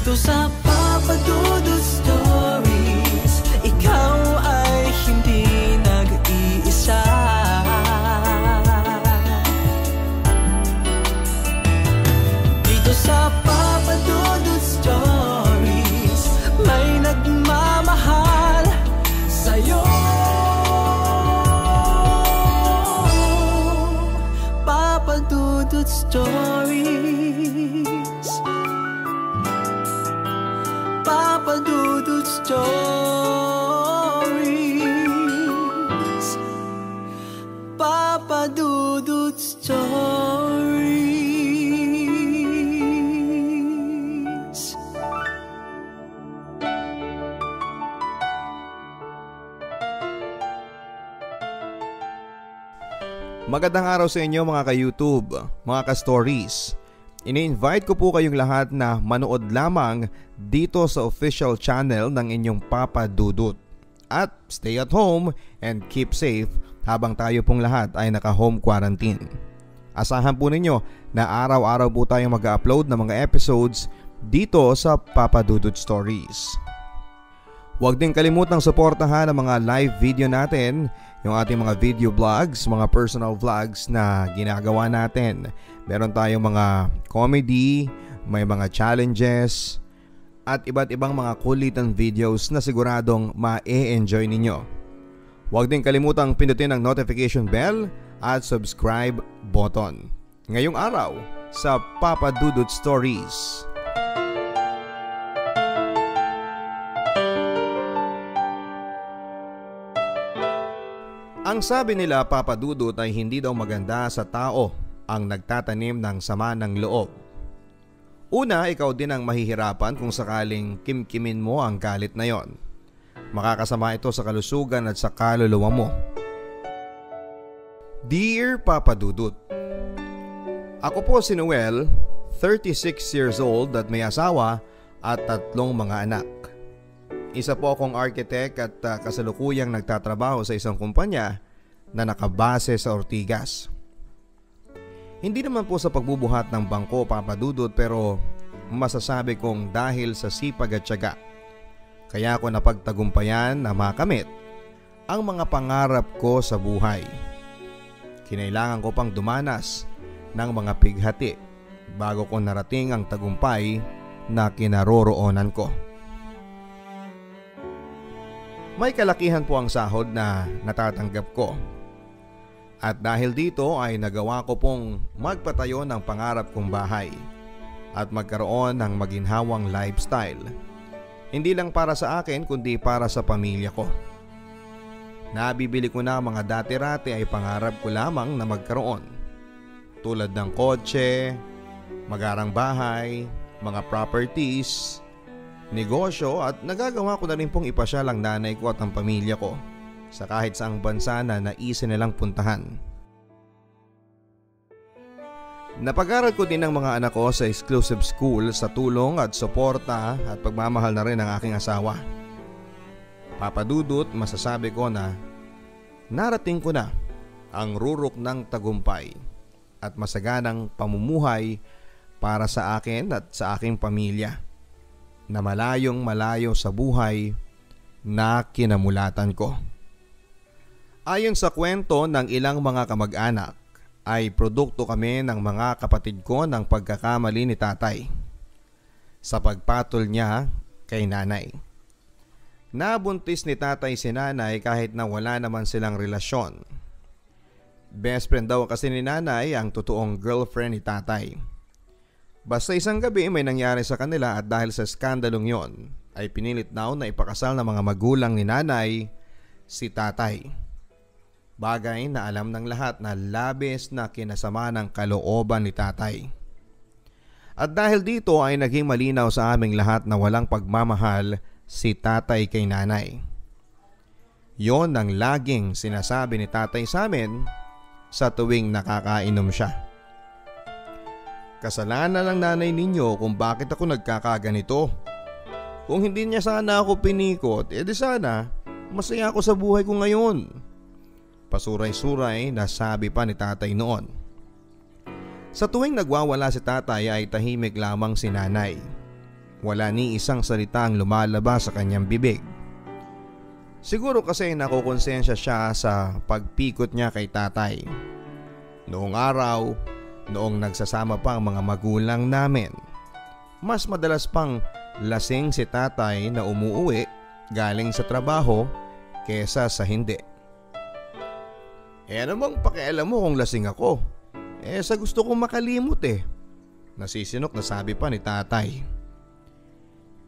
Dito sa Papa Dudut Stories, ikaw ay hindi nag-iisa. Dito sa Papa Dudut Stories, may nagmamahal sa'yo. Papa Dudut Stories, Papa Dudut Stories, Papa Dudut Stories. Magandang araw sa inyo mga ka-YouTube, mga ka-stories. Ini-invite ko po kayong lahat na manood lamang dito sa official channel ng inyong Papa Dudut. At stay at home and keep safe habang tayo pong lahat ay naka-home quarantine. Asahan po ninyo na araw-araw po tayong mag-upload ng mga episodes dito sa Papa Dudut Stories. Huwag din kalimutang suportahan ang mga live video natin, yung ating mga video vlogs, mga personal vlogs na ginagawa natin. Meron tayong mga comedy, may mga challenges, at iba't ibang mga kulitan videos na siguradong ma-e-enjoy ninyo. Huwag din kalimutang pindutin ang notification bell at subscribe button. Ngayong araw sa Papa Dudut Stories. Ang sabi nila, Papa Dudut, ay hindi daw maganda sa tao ang nagtatanim ng sama ng loob. Una, ikaw din ang mahihirapan kung sakaling kimkimin mo ang galit na yon. Makakasama ito sa kalusugan at sa kaluluwa mo. Dear Papa Dudut, ako po si Noel, 36 years old at may asawa at 3 mga anak. Isa po akong architect at kasalukuyang nagtatrabaho sa isang kumpanya na nakabase sa Ortigas. Hindi naman po sa pagbubuhat ng bangko, Papa Dudut, pero masasabi kong dahil sa sipag at tiyaga. Kaya ako napagtagumpayan na makamit ang mga pangarap ko sa buhay. Kinailangan ko pang dumanas ng mga pighati bago ko narating ang tagumpay na kinaroroonan ko. May kalakihan po ang sahod na natatanggap ko. At dahil dito ay nagawa ko pong magpatayo ng pangarap kong bahay at magkaroon ng maginhawang lifestyle. Hindi lang para sa akin kundi para sa pamilya ko. Nabibili ko na mga dati-rati ay pangarap ko lamang na magkaroon. Tulad ng kotse, magarang bahay, mga properties, negosyo, at nagagawa ko na rin pong ipasyal ang nanay ko at ang pamilya ko sa kahit saang bansa na naisin nilang puntahan. Napag-aral ko din ang mga anak ko sa exclusive school sa tulong at suporta at pagmamahal na rin ng aking asawa. Papa Dudut, masasabi ko na narating ko na ang rurok ng tagumpay at masaganang pamumuhay para sa akin at sa aking pamilya na malayong malayo sa buhay na kinamulatan ko. Ayon sa kwento ng ilang mga kamag-anak, ay produkto kami ng mga kapatid ko ng pagkakamali ni tatay sa pagpatol niya kay nanay. Nabuntis ni tatay si nanay kahit na wala naman silang relasyon. Best friend daw kasi ni nanay ang totoong girlfriend ni tatay. Basta isang gabi may nangyari sa kanila at dahil sa skandalong yon ay pinilit daw na ipakasal ng mga magulang ni nanay si tatay. Bagay na alam ng lahat na labis na kinasama ng kalooban ni tatay. At dahil dito ay naging malinaw sa aming lahat na walang pagmamahal si tatay kay nanay. Yon ang laging sinasabi ni tatay sa amin sa tuwing nakakainom siya. Kasalanan ng nanay ninyo kung bakit ako nagkakaganito. Kung hindi niya sana ako pinikot, edi sana masaya ako sa buhay ko ngayon. Pasuray-suray na sabi pa ni tatay noon. Sa tuwing nagwawala si tatay ay tahimik lamang si nanay. Wala ni isang salita ang lumalabas sa kanyang bibig. Siguro kasi nakukonsensya siya sa pagpikot niya kay tatay. Noong araw, noong nagsasama pa ang mga magulang namin, mas madalas pang lasing si tatay na umuuwi galing sa trabaho kesa sa hindi. Ano bang pakialam mo kung lasing ako? Sa gusto kong makalimot Nasisinok na sabi pa ni tatay.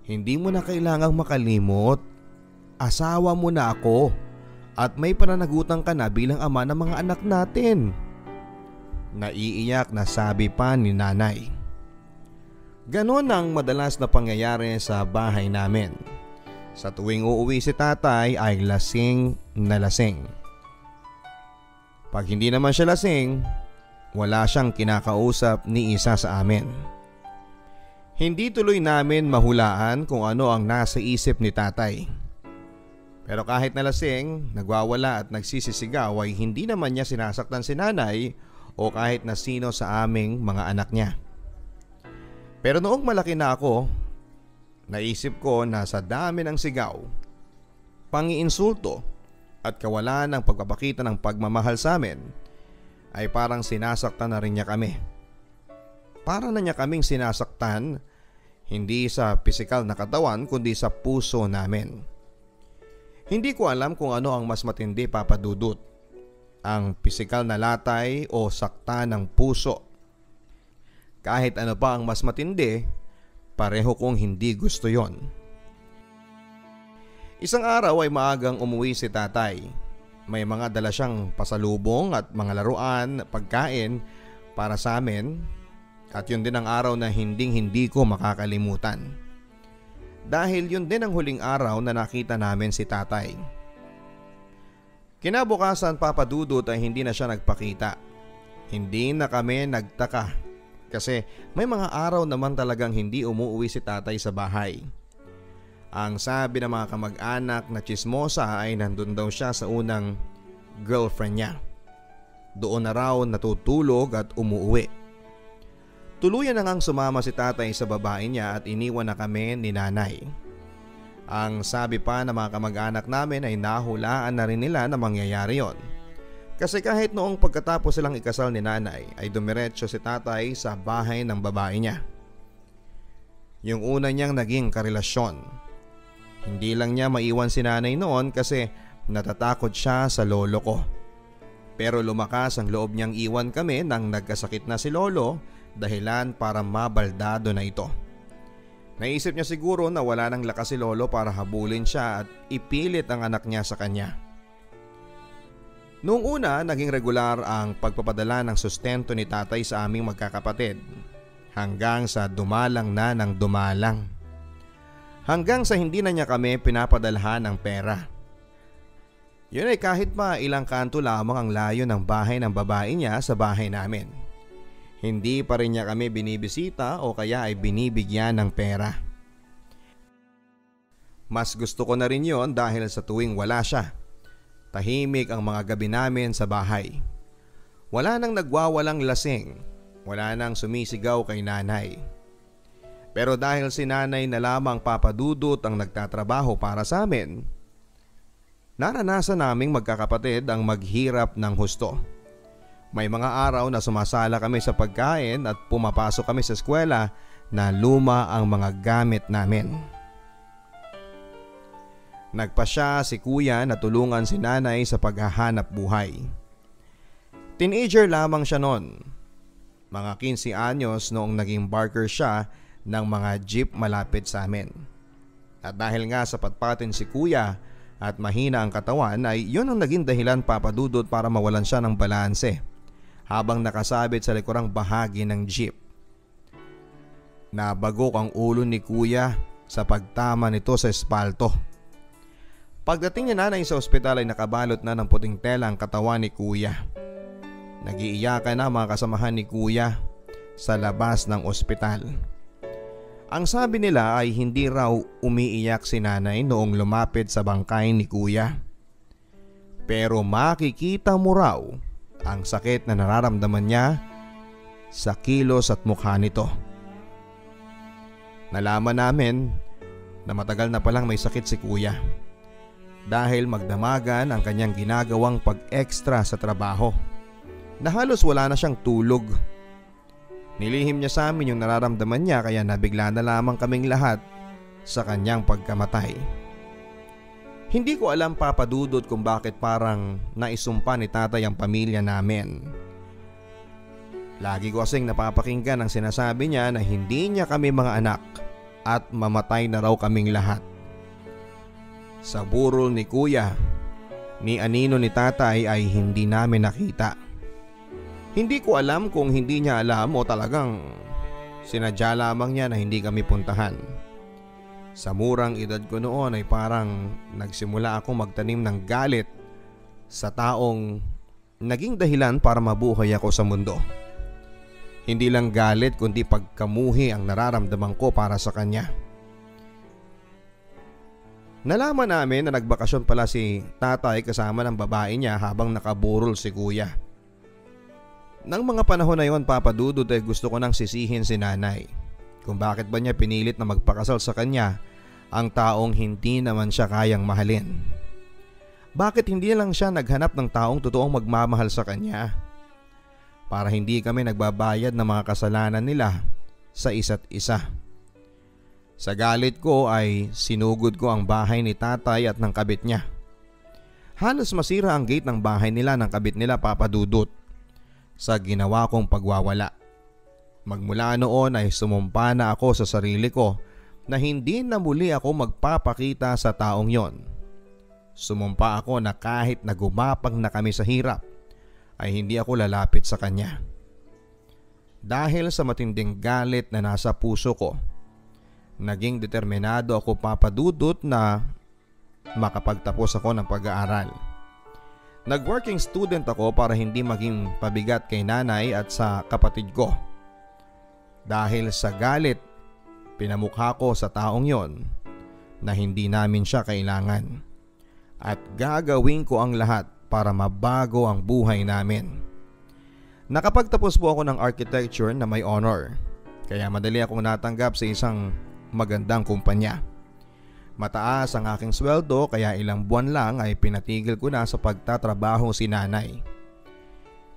Hindi mo na kailangang makalimot. Asawa mo na ako at may pananagutan ka na bilang ama ng mga anak natin. Naiiyak na sabi pa ni nanay. Ganon ang madalas na pangyayari sa bahay namin. Sa tuwing uuwi si tatay ay lasing na lasing. Pag hindi naman siya lasing, wala siyang kinakausap ni isa sa amin. Hindi tuloy namin mahulaan kung ano ang nasa isip ni tatay. Pero kahit na lasing, nagwawala at nagsisisigaw ay hindi naman niya sinasaktan si nanay o kahit na sino sa aming mga anak niya. Pero noong malaki na ako, naisip ko na sa dami ng sigaw, pangiinsulto at kawalan ng pagpapakita ng pagmamahal sa amin, ay parang sinasaktan na rin niya kami. Para na niya kaming sinasaktan, hindi sa pisikal na katawan kundi sa puso namin. Hindi ko alam kung ano ang mas matindi, Papa Dudut, ang pisikal na latay o sakta ng puso. Kahit ano pa ang mas matindi, pareho kong hindi gusto yon. Isang araw ay maagang umuwi si tatay. May mga dala siyang pasalubong at mga laruan, pagkain para sa amin, at yun din ang araw na hindi ko makakalimutan. Dahil yun din ang huling araw na nakita namin si tatay. Kinabukasan, Papa Dudut, ay hindi na siya nagpakita. Hindi na kami nagtaka kasi may mga araw naman talagang hindi umuwi si tatay sa bahay. Ang sabi ng mga kamag-anak na tsismosa ay nandun daw siya sa unang girlfriend niya. Doon na raw natutulog at umuwi. Tuluyan na ngang sumama si tatay sa babae niya at iniwan na kami ni nanay. Ang sabi pa ng mga kamag-anak namin ay nahulaan na rin nila na mangyayari yon. Kasi kahit noong pagkatapos silang ikasal ni nanay ay dumiretso si tatay sa bahay ng babae niya. Yung una niyang naging karelasyon. Hindi lang niya maiwan si nanay noon kasi natatakot siya sa lolo ko. Pero lumakas ang loob niyang iwan kami nang nagkasakit na si lolo, dahilan para mabaldado na ito. Naisip niya siguro na wala nang lakas si lolo para habulin siya at ipilit ang anak niya sa kanya. Noong una, naging regular ang pagpapadala ng sustento ni tatay sa aming magkakapatid hanggang sa dumalang na ng dumalang. Hanggang sa hindi na niya kami pinapadalhan ng pera. Yun ay kahit pa ilang kanto lamang ang layo ng bahay ng babae niya sa bahay namin. Hindi pa rin niya kami binibisita o kaya ay binibigyan ng pera. Mas gusto ko na rin yon dahil sa tuwing wala siya, tahimik ang mga gabi namin sa bahay. Wala nang nagwawalang lasing, wala nang sumisigaw kay nanay. Pero dahil si nanay na lamang, Papa Dudut, ang nagtatrabaho para sa amin, naranasan naming magkakapatid ang maghirap ng husto. May mga araw na sumasala kami sa pagkain at pumapasok kami sa eskwela na luma ang mga gamit namin. Nagpasya si kuya na tulungan si nanay sa paghahanap buhay. Teenager lamang siya noon. Mga 15 anyos noong naging barker siya ng mga jeep malapit sa amin. At dahil nga sa patpatin si kuya at mahina ang katawan ay yun ang naging dahilan, Papa Dudut, para mawalan siya ng balanse habang nakasabit sa likurang bahagi ng jeep. Nabagok ang ulo ni kuya sa pagtama nito sa espalto. Pagdating niya nanay sa ospital ay nakabalot na ng puting tela ang katawan ni kuya. Nag-iiyakan na mga kasamahan ni kuya sa labas ng ospital. Ang sabi nila ay hindi raw umiiyak si nanay noong lumapit sa bangkay ni kuya. Pero makikita mo raw ang sakit na nararamdaman niya sa kilos at mukha nito. Nalaman namin na matagal na palang may sakit si kuya dahil magdamagan ang kanyang ginagawang pag-extra sa trabaho na halos wala na siyang tulog. Nilihim niya sa amin yung nararamdaman niya kaya nabigla na lamang kaming lahat sa kanyang pagkamatay. Hindi ko alam Papa Dudut kung bakit parang naisumpa ni tatay ang pamilya namin. Lagi ko kasing napapakinggan ang sinasabi niya na hindi niya kami mga anak at mamatay na raw kaming lahat. Sa burol ni kuya, ni anino ni tatay ay hindi namin nakita. Hindi ko alam kung hindi niya alam o talagang sinadya lamang niya na hindi kami puntahan. Sa murang edad ko noon ay parang nagsimula akong magtanim ng galit sa taong naging dahilan para mabuhay ako sa mundo. Hindi lang galit kundi pagkamuhi ang nararamdaman ko para sa kanya. Nalaman namin na nagbakasyon pala si tatay kasama ng babae niya habang nakaburol si kuya. Nang mga panahon na yon Papa Dudut ay gusto ko nang sisihin si nanay kung bakit ba niya pinilit na magpakasal sa kanya ang taong hindi naman siya kayang mahalin. Bakit hindi lang siya naghanap ng taong totoong magmamahal sa kanya para hindi kami nagbabayad ng mga kasalanan nila sa isa't isa. Sa galit ko ay sinugod ko ang bahay ni tatay at ng kabit niya. Halos masira ang gate ng bahay nila ng kabit nila Papa Dudut sa ginawa kong pagwawala. Magmula noon ay sumumpa na ako sa sarili ko na hindi na muli ako magpapakita sa taong yon. Sumumpa ako na kahit nagumapang na kami sa hirap ay hindi ako lalapit sa kanya. Dahil sa matinding galit na nasa puso ko, naging determinado ako Papa Dudut na makapagtapos ako ng pag-aaral. Nag-working student ako para hindi maging pabigat kay nanay at sa kapatid ko. Dahil sa galit, pinamukha ko sa taong yon na hindi namin siya kailangan at gagawin ko ang lahat para mabago ang buhay namin. Nakapagtapos po ako ng architecture na may honor, kaya madali akong natanggap sa isang magandang kumpanya. Mataas ang aking sweldo kaya ilang buwan lang ay pinatigil ko na sa pagtatrabaho si nanay.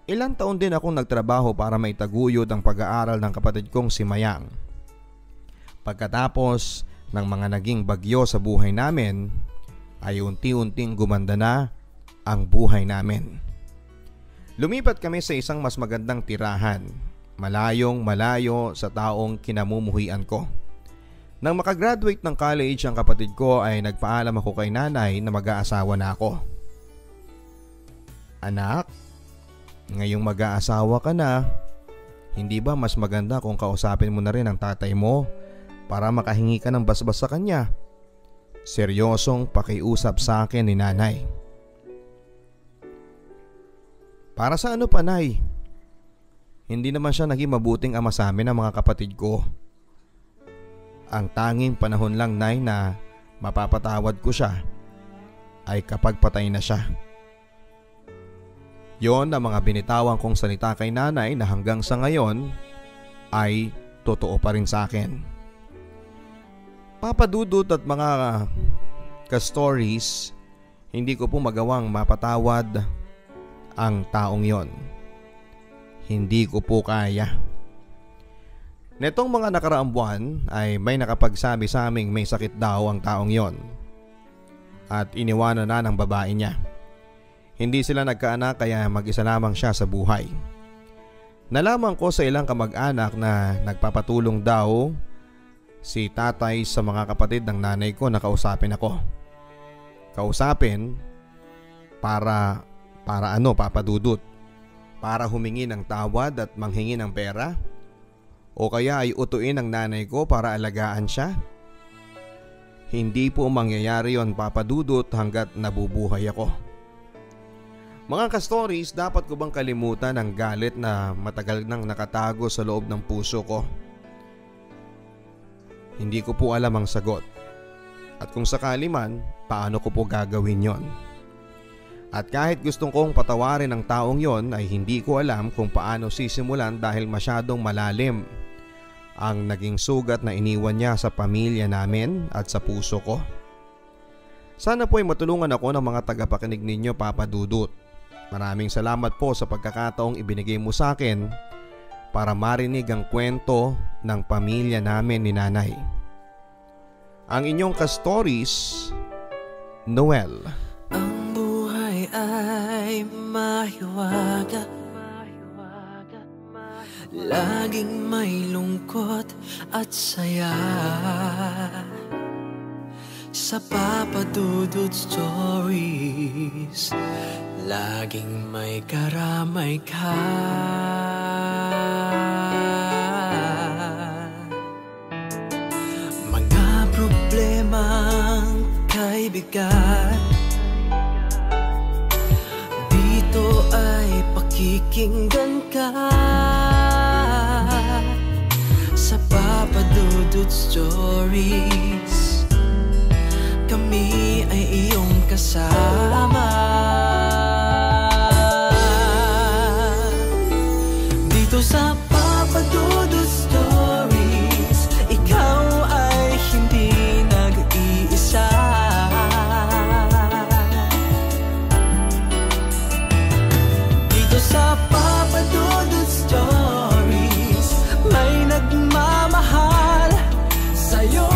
Ilang taon din akong nagtrabaho para maitaguyod ang pag-aaral ng kapatid kong si Mayang. Pagkatapos ng mga naging bagyo sa buhay namin ay unti-unting gumanda na ang buhay namin. Lumipat kami sa isang mas magandang tirahan, malayong malayo sa taong kinamumuhian ko. Nang makagraduate ng college ang kapatid ko ay nagpaalam ako kay nanay na mag-aasawa na ako. Anak, ngayong mag-aasawa ka na, hindi ba mas maganda kung kausapin mo na rin ang tatay mo para makahingi ka ng basbas sa kanya? Seryosong pakiusap sa akin ni nanay. Para sa ano pa, Nay? Hindi naman siya naging mabuting ama sa amin ng mga kapatid ko. Ang tanging panahon lang, Nay, na mapapatawad ko siya ay kapag patay na siya. Yon ang mga binitawan kong salita kay nanay na hanggang sa ngayon ay totoo pa rin sa akin. Papa Dudut at mga ka-stories, hindi ko po magawang mapatawad ang taong yon. Hindi ko po kaya. Netong mga nakaraang buwan ay may nakapagsabi sa aming may sakit daw ang taong yon at iniwanan na ng babae niya. Hindi sila nagkaanak kaya mag-isa lamang siya sa buhay. Nalaman ko sa ilang kamag-anak na nagpapatulong daw si tatay sa mga kapatid ng nanay ko na kausapin ako. Kausapin para ano, Papa Dudut? Para humingi ng tawad at manghingi ng pera? O kaya ay utuin ng nanay ko para alagaan siya? Hindi po mangyayari yon, Papa Dudut, hanggat nabubuhay ako. Mga ka-stories, dapat ko bang kalimutan ang galit na matagal nang nakatago sa loob ng puso ko? Hindi ko po alam ang sagot. At kung sakali man, paano ko po gagawin yon? At kahit gustong kong patawarin ang taong yon ay hindi ko alam kung paano sisimulan dahil masyadong malalim ang naging sugat na iniwan niya sa pamilya namin at sa puso ko. Sana po ay matulungan ako ng mga tagapakinig ninyo, Papa Dudut. Maraming salamat po sa pagkakataong ibinigay mo sa akin para marinig ang kwento ng pamilya namin ni Nanay. Ang inyong ka-stories, Noel. Ang buhay ay mahiwaga, laging may lungkot at saya. Sa Papa Dudut Stories, laging may karamay ka. Mga problemang kay bigat, dito ay pakikinggan ka. Sa Papa Dudut Stories, kami ay iyong kasama. Dito sa Papa Dudut Stories, ikaw ay hindi nag-iisa. Dito sa Papa Dudut Stories, may nagmamahal sa'yo.